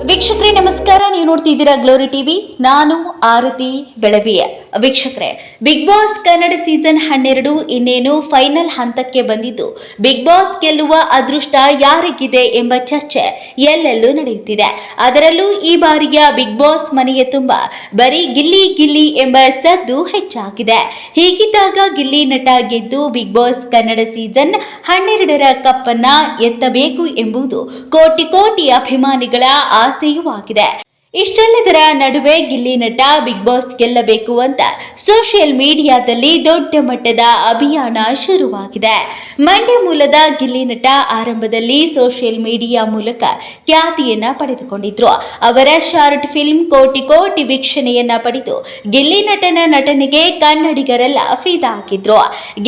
ವೀಕ್ಷಕರೇ ನಮಸ್ಕಾರ, ನೀವು ನೋಡ್ತಿದ್ದೀರಾ ಗ್ಲೋರಿ ಟಿವಿ. ನಾನು ಆರತಿ ಬೆಳವಿಯ. ವೀಕ್ಷಕರೇ, ಬಿಗ್ ಬಾಸ್ ಕನ್ನಡ ಸೀಸನ್ 12 ಇನ್ನೇನು ಫೈನಲ್ ಹಂತಕ್ಕೆ ಬಂದಿದ್ದು, ಬಿಗ್ ಬಾಸ್ ಗೆಲ್ಲುವ ಅದೃಷ್ಟ ಯಾರಿಗಿದೆ ಎಂಬ ಚರ್ಚೆ ಎಲ್ಲೆಲ್ಲೂ ನಡೆಯುತ್ತಿದೆ. ಅದರಲ್ಲೂ ಈ ಬಾರಿಯ ಬಿಗ್ ಬಾಸ್ ಮನೆಯ ತುಂಬ ಬರೀ ಗಿಲ್ಲಿ ಗಿಲ್ಲಿ ಎಂಬ ಸದ್ದು ಹೆಚ್ಚಾಗಿದೆ. ಹೀಗಿದ್ದಾಗ ಗಿಲ್ಲಿ ನಟ ಗೆದ್ದು ಬಿಗ್ ಬಾಸ್ ಕನ್ನಡ ಸೀಸನ್ 12ರ ಕಪ್ಪನ್ನ ಎತ್ತಬೇಕು ಎಂಬುದು ಕೋಟಿ ಕೋಟಿ ಅಭಿಮಾನಿಗಳ ಆಸೆಯೂ ಆಗಿದೆ. ಇಷ್ಟೆಲ್ಲದರ ನಡುವೆ ಗಿಲ್ಲಿ ನಟ ಬಿಗ್ ಬಾಸ್ ಗೆಲ್ಲಬೇಕು ಅಂತ ಸೋಷಿಯಲ್ ಮೀಡಿಯಾದಲ್ಲಿ ದೊಡ್ಡ ಮಟ್ಟದ ಅಭಿಯಾನ ಶುರುವಾಗಿದೆ. ಮಂಡ್ಯ ಮೂಲದ ಗಿಲ್ಲಿ ನಟ ಆರಂಭದಲ್ಲಿ ಸೋಷಿಯಲ್ ಮೀಡಿಯಾ ಮೂಲಕ ಖ್ಯಾತಿಯನ್ನ ಪಡೆದುಕೊಂಡಿದ್ರು. ಅವರ ಶಾರ್ಟ್ ಫಿಲ್ಮ್ ಕೋಟಿ ಕೋಟಿ ವೀಕ್ಷಣೆಯನ್ನ ಪಡೆದು ಗಿಲ್ಲಿ ನಟನ ನಟನೆಗೆ ಕನ್ನಡಿಗರೆಲ್ಲ ಫಿದಾ ಆಗಿದ್ರು.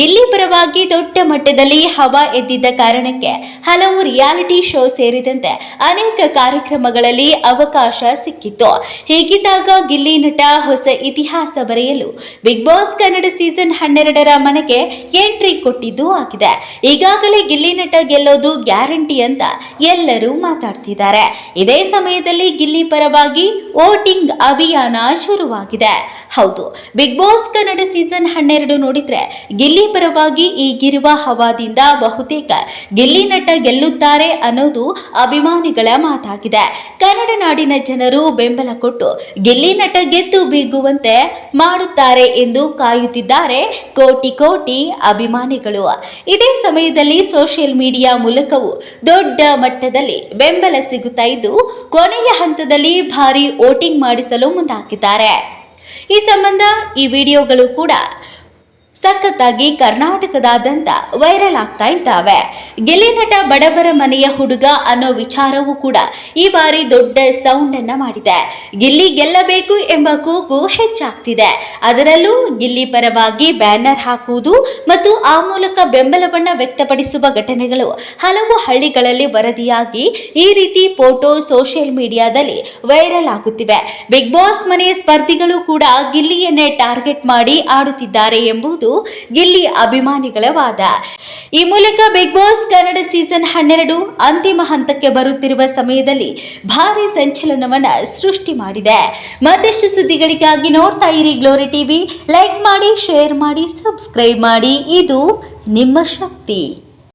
ಗಿಲ್ಲಿ ಪರವಾಗಿ ದೊಡ್ಡ ಮಟ್ಟದಲ್ಲಿ ಹವಾ ಎದ್ದಿದ್ದ ಕಾರಣಕ್ಕೆ ಹಲವು ರಿಯಾಲಿಟಿ ಶೋ ಸೇರಿದಂತೆ ಅನೇಕ ಕಾರ್ಯಕ್ರಮಗಳಲ್ಲಿ ಅವಕಾಶ ಸಿಕ್ಕಿತ್ತು. ಹೀಗಿದ್ದಾಗ ಗಿಲ್ಲಿ ನಟ ಹೊಸ ಇತಿಹಾಸ ಬರೆಯಲು ಬಿಗ್ ಬಾಸ್ ಕನ್ನಡ ಸೀಸನ್ 12ರ ಮನೆಗೆ ಎಂಟ್ರಿ ಕೊಟ್ಟಿದ್ದು ಆಗಿದೆ. ಈಗಾಗಲೇ ಗಿಲ್ಲಿ ನಟ ಗೆಲ್ಲೋದು ಗ್ಯಾರಂಟಿ ಅಂತ ಎಲ್ಲರೂ ಮಾತಾಡ್ತಿದ್ದಾರೆ. ಇದೇ ಸಮಯದಲ್ಲಿ ಗಿಲ್ಲಿ ಪರವಾಗಿ ವೋಟಿಂಗ್ ಅಭಿಯಾನ ಶುರುವಾಗಿದೆ. ಹೌದು, ಬಿಗ್ ಬಾಸ್ ಕನ್ನಡ ಸೀಸನ್ 12 ನೋಡಿದ್ರೆ ಗಿಲ್ಲಿ ಪರವಾಗಿ ಈಗಿರುವ ಹವಾದಿಂದ ಬಹುತೇಕ ಗಿಲ್ಲಿ ನಟ ಗೆಲ್ಲುತ್ತಾರೆ ಅನ್ನೋದು ಅಭಿಮಾನಿಗಳ ಮಾತಾಗಿದೆ. ಕನ್ನಡ ನಾಡಿನ ಜನರು ಬೆಂಬಲ ಕೊಟ್ಟು ಗಿಲ್ಲಿ ನಟ ಗೆದ್ದು ಬೀಗುವಂತೆ ಮಾಡುತ್ತಾರೆ ಎಂದು ಕಾಯುತ್ತಿದ್ದಾರೆ ಕೋಟಿ ಕೋಟಿ ಅಭಿಮಾನಿಗಳು. ಇದೇ ಸಮಯದಲ್ಲಿ ಸೋಷಿಯಲ್ ಮೀಡಿಯಾ ಮೂಲಕವೂ ದೊಡ್ಡ ಮಟ್ಟದಲ್ಲಿ ಬೆಂಬಲ ಸಿಗುತ್ತಾ ಇದ್ದು, ಕೊನೆಯ ಹಂತದಲ್ಲಿ ಭಾರಿ ವೋಟಿಂಗ್ ಮಾಡಿಸಲು ಮುಂದಾಗಿದ್ದಾರೆ. ಈ ಸಂಬಂಧ ಈ ವಿಡಿಯೋಗಳು ಕೂಡ ಸಖತ್ತಾಗಿ ಕರ್ನಾಟಕದಾದ್ಯಂತ ವೈರಲ್ ಆಗ್ತಾ ಇದ್ದಾವೆ. ಗಿಲ್ಲಿ ನಟ ಬಡವರ ಮನೆಯ ಹುಡುಗ ಅನ್ನೋ ವಿಚಾರವೂ ಕೂಡ ಈ ಬಾರಿ ದೊಡ್ಡ ಸೌಂಡ್ ಅನ್ನ ಮಾಡಿದೆ. ಗಿಲ್ಲಿ ಗೆಲ್ಲಬೇಕು ಎಂಬ ಕೂಗು ಹೆಚ್ಚಾಗ್ತಿದೆ. ಅದರಲ್ಲೂ ಗಿಲ್ಲಿ ಪರವಾಗಿ ಬ್ಯಾನರ್ ಹಾಕುವುದು ಮತ್ತು ಆ ಮೂಲಕ ಬೆಂಬಲವನ್ನ ವ್ಯಕ್ತಪಡಿಸುವ ಘಟನೆಗಳು ಹಲವು ಹಳ್ಳಿಗಳಲ್ಲಿ ವರದಿಯಾಗಿ ಈ ರೀತಿ ಫೋಟೋ ಸೋಷಿಯಲ್ ಮೀಡಿಯಾದಲ್ಲಿ ವೈರಲ್ ಆಗುತ್ತಿವೆ. ಬಿಗ್ ಬಾಸ್ ಮನೆಯ ಸ್ಪರ್ಧಿಗಳು ಕೂಡ ಗಿಲ್ಲಿಯನ್ನೇ ಟಾರ್ಗೆಟ್ ಮಾಡಿ ಆಡುತ್ತಿದ್ದಾರೆ ಎಂಬುದು ಗಿಲ್ಲಿ ಅಭಿಮಾನಿಗಳ ವಾದ. ಈ ಮೂಲಕ ಬಿಗ್ ಬಾಸ್ ಕನ್ನಡ ಸೀಸನ್ 12 ಅಂತಿಮ ಹಂತಕ್ಕೆ ಬರುತ್ತಿರುವ ಸಮಯದಲ್ಲಿ ಭಾರಿ ಸಂಚಲನವನ್ನ ಸೃಷ್ಟಿ ಮಾಡಿದೆ. ಮತ್ತಷ್ಟು ಸುದ್ದಿಗಳಿಗಾಗಿ ನೋಡ್ತಾ ಇರಿ ಗ್ಲೋರಿ ಟಿವಿ. ಲೈಕ್ ಮಾಡಿ, ಶೇರ್ ಮಾಡಿ, ಸಬ್ಸ್ಕ್ರೈಬ್ ಮಾಡಿ. ಇದು ನಿಮ್ಮ ಶಕ್ತಿ.